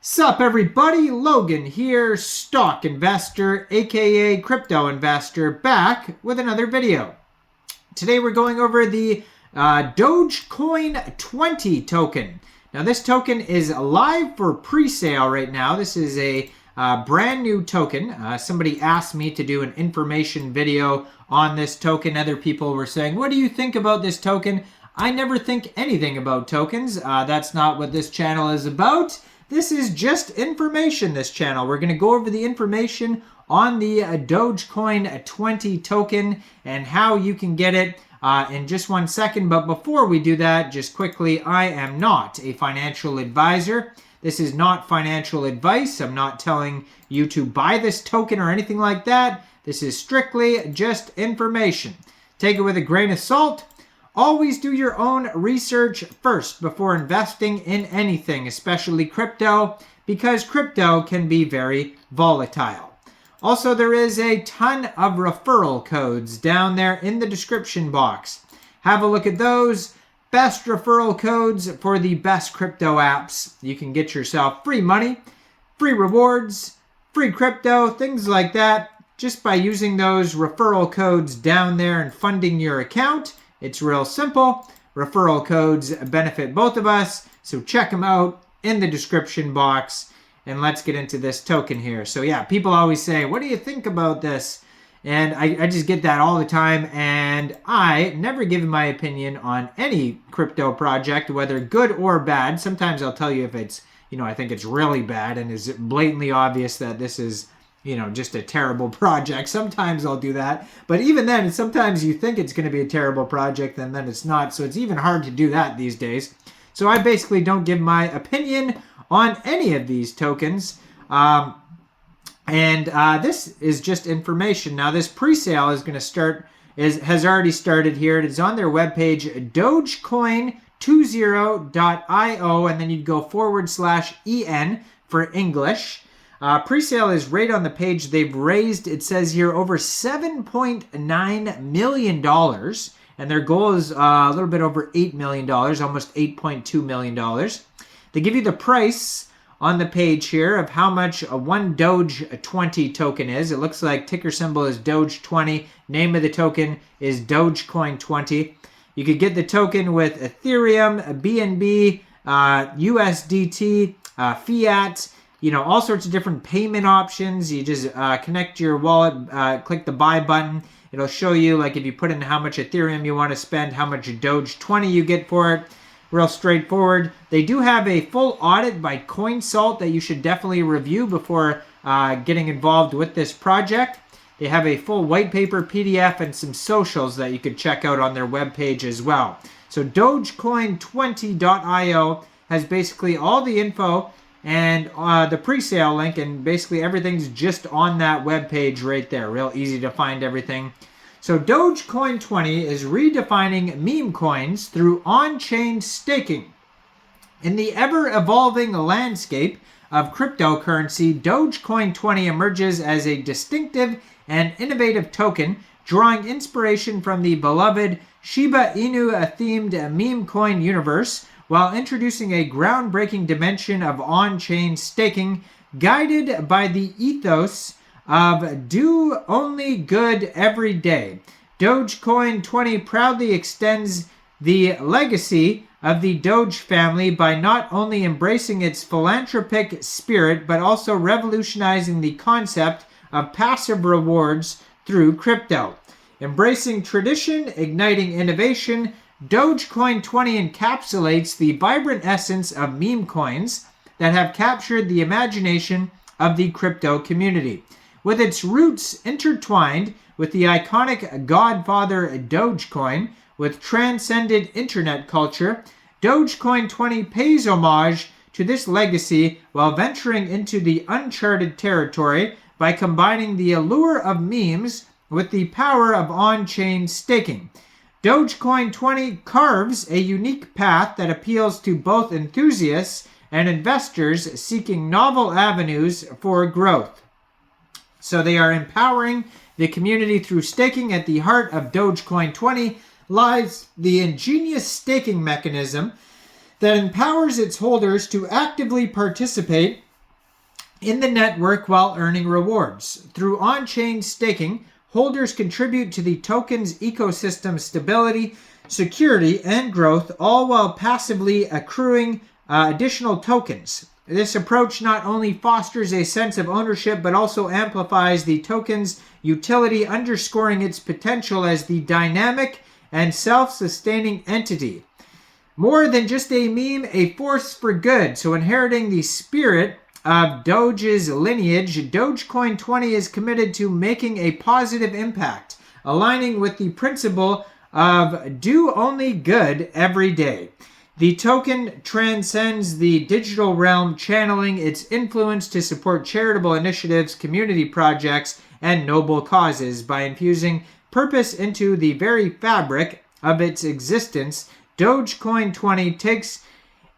Sup everybody, Logan here, stock investor, aka crypto investor, back with another video. Today we're going over the DOGECOIN20 token. Now this token is live for pre-sale right now. This is a brand new token. Somebody asked me to do an information video on this token. Other people were saying, what do you think about this token? I never think anything about tokens. That's not what this channel is about. This is just information, this channel. We're going to go over the information on the DOGECOIN20 token and how you can get it in just 1 second. But before we do that, just quickly, I am not a financial advisor. This is not financial advice. I'm not telling you to buy this token or anything like that. This is strictly just information. Take it with a grain of salt. Always do your own research first before investing in anything, especially crypto, because crypto can be very volatile. Also, there is a ton of referral codes down there in the description box. Have a look at those. Best referral codes for the best crypto apps. You can get yourself free money, free rewards, free crypto, things like that, just by using those referral codes down there and funding your account. It's real simple. Referral codes benefit both of us, so check them out in the description box. And let's get into this token here. So yeah, people always say, what do you think about this? And I just get that all the time, and I never give my opinion on any crypto project, whether good or bad. Sometimes I'll tell you if it's, I think it's really bad and is blatantly obvious that this is, just a terrible project. Sometimes I'll do that. But even then, sometimes you think it's going to be a terrible project and then it's not. So it's even hard to do that these days. So I basically don't give my opinion on any of these tokens. This is just information. Now this pre-sale is going to start, has already started here. It is on their webpage, Dogecoin20.io, and then you'd go /EN for English. Pre-sale is right on the page. They've raised, it says here, over $7.9 million. And their goal is a little bit over $8 million, almost $8.2 million. They give you the price on the page here of how much one DOGE20 token is. It looks like ticker symbol is DOGE20. Name of the token is DOGECOIN20. You could get the token with Ethereum, BNB, USDT, Fiat, all sorts of different payment options. You just connect your wallet, click the buy button. It'll show you, like, if you put in how much Ethereum you want to spend, how much DOGE20 you get for it. Real straightforward. They do have a full audit by CoinSalt that you should definitely review before getting involved with this project. They have a full white paper, PDF, and some socials that you could check out on their webpage as well. So Dogecoin20.io has basically all the info and the pre-sale link, and basically everything's just on that webpage right there. Real easy to find everything. So Dogecoin20 is redefining meme coins through on-chain staking. In the ever-evolving landscape of cryptocurrency, Dogecoin20 emerges as a distinctive and innovative token, drawing inspiration from the beloved Shiba Inu-themed meme coin universe, while introducing a groundbreaking dimension of on-chain staking, guided by the ethos of do only good every day. Dogecoin20 proudly extends the legacy of the Doge family by not only embracing its philanthropic spirit, but also revolutionizing the concept of passive rewards through crypto. Embracing tradition, igniting innovation, Dogecoin20 encapsulates the vibrant essence of meme coins that have captured the imagination of the crypto community. With its roots intertwined with the iconic godfather Dogecoin, with transcended internet culture, Dogecoin20 pays homage to this legacy while venturing into the uncharted territory by combining the allure of memes with the power of on-chain staking. Dogecoin20 carves a unique path that appeals to both enthusiasts and investors seeking novel avenues for growth. So they are empowering the community through staking. At the heart of Dogecoin20 lies the ingenious staking mechanism that empowers its holders to actively participate in the network while earning rewards. Through on-chain staking, holders contribute to the token's ecosystem stability, security, and growth, all while passively accruing additional tokens. This approach not only fosters a sense of ownership, but also amplifies the token's utility, underscoring its potential as the dynamic and self-sustaining entity. More than just a meme, a force for good. So inheriting the spirit of Doge's lineage, DOGECOIN20 is committed to making a positive impact, aligning with the principle of do only good every day. The token transcends the digital realm, channeling its influence to support charitable initiatives, community projects, and noble causes. By infusing purpose into the very fabric of its existence, DOGECOIN20 takes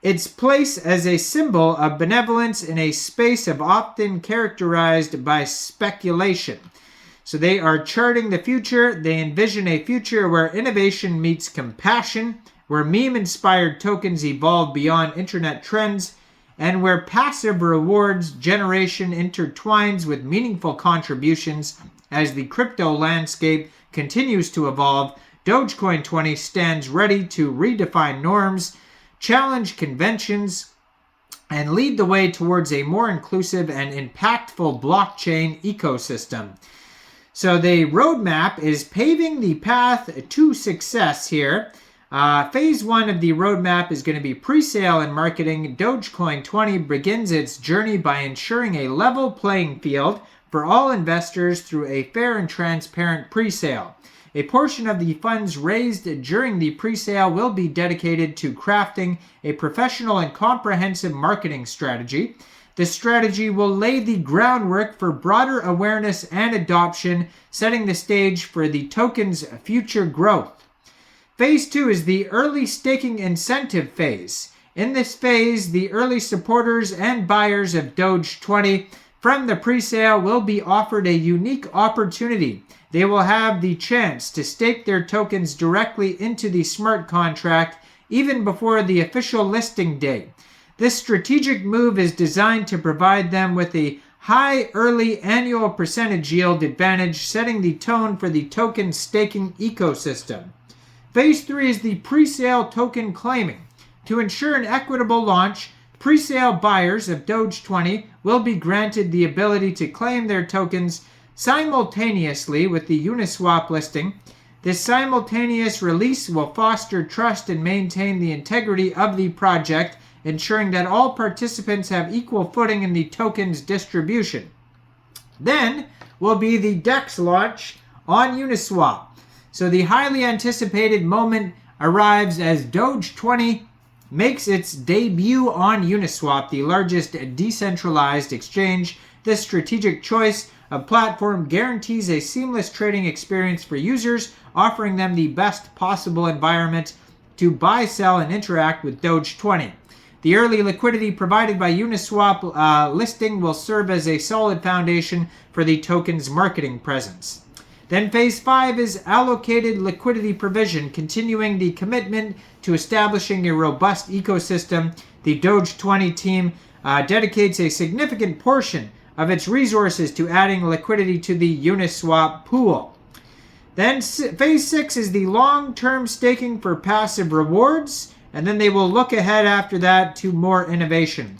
its place as a symbol of benevolence in a space of often characterized by speculation. So they are charting the future. They envision a future where innovation meets compassion, where meme-inspired tokens evolve beyond internet trends, and where passive rewards generation intertwines with meaningful contributions. As the crypto landscape continues to evolve, DOGECOIN20 stands ready to redefine norms, challenge conventions, and lead the way towards a more inclusive and impactful blockchain ecosystem. So the roadmap is paving the path to success here. Phase 1 of the roadmap is going to be pre-sale and marketing. DOGECOIN20 begins its journey by ensuring a level playing field for all investors through a fair and transparent pre-sale. A portion of the funds raised during the pre-sale will be dedicated to crafting a professional and comprehensive marketing strategy. This strategy will lay the groundwork for broader awareness and adoption, setting the stage for the token's future growth. Phase 2 is the early staking incentive phase. In this phase, the early supporters and buyers of DOGE20 from the pre-sale will be offered a unique opportunity. They will have the chance to stake their tokens directly into the smart contract even before the official listing date. This strategic move is designed to provide them with a high early annual percentage yield advantage, setting the tone for the token staking ecosystem. Phase 3 is the pre-sale token claiming. To ensure an equitable launch, pre-sale buyers of DOGE20 will be granted the ability to claim their tokens simultaneously with the Uniswap listing. This simultaneous release will foster trust and maintain the integrity of the project, ensuring that all participants have equal footing in the token's distribution. Then will be the DEX launch on Uniswap. So the highly anticipated moment arrives as DOGE20 makes its debut on Uniswap, the largest decentralized exchange. This strategic choice of platform guarantees a seamless trading experience for users, offering them the best possible environment to buy, sell, and interact with DOGE20. The early liquidity provided by Uniswap listing will serve as a solid foundation for the token's marketing presence. Then phase 5 is allocated liquidity provision, continuing the commitment to establishing a robust ecosystem. The DOGE20 team dedicates a significant portion of its resources to adding liquidity to the Uniswap pool. Then phase 6 is the long-term staking for passive rewards, and then they will look ahead after that to more innovation.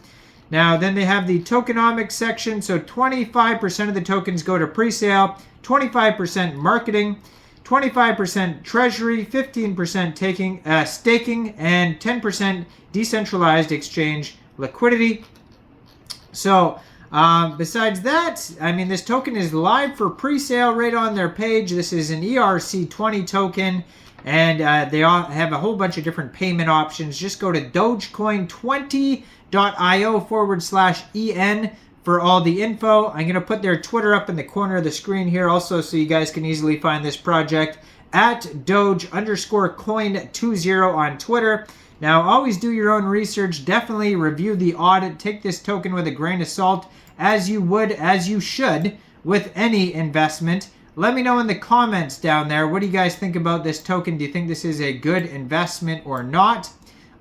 Now, then they have the tokenomics section, so 25% of the tokens go to pre-sale, 25% marketing, 25% treasury, 15% staking, and 10% decentralized exchange liquidity. So, besides that, I mean, this token is live for pre-sale right on their page. This is an ERC20 token, and they all have a whole bunch of different payment options. Just go to dogecoin20.io/EN for all the info. I'm going to put their Twitter up in the corner of the screen here also, so you guys can easily find this project at Doge_coin20 on Twitter. Now, always do your own research. Definitely review the audit. Take this token with a grain of salt, as you should with any investment. Let me know in the comments down there, what do you guys think about this token? Do you think this is a good investment or not?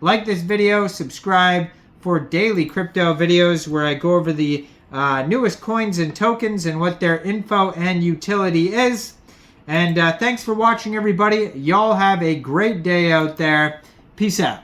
Like this video, subscribe for daily crypto videos where I go over the newest coins and tokens and what their info and utility is. And thanks for watching, everybody. Y'all have a great day out there. Peace out.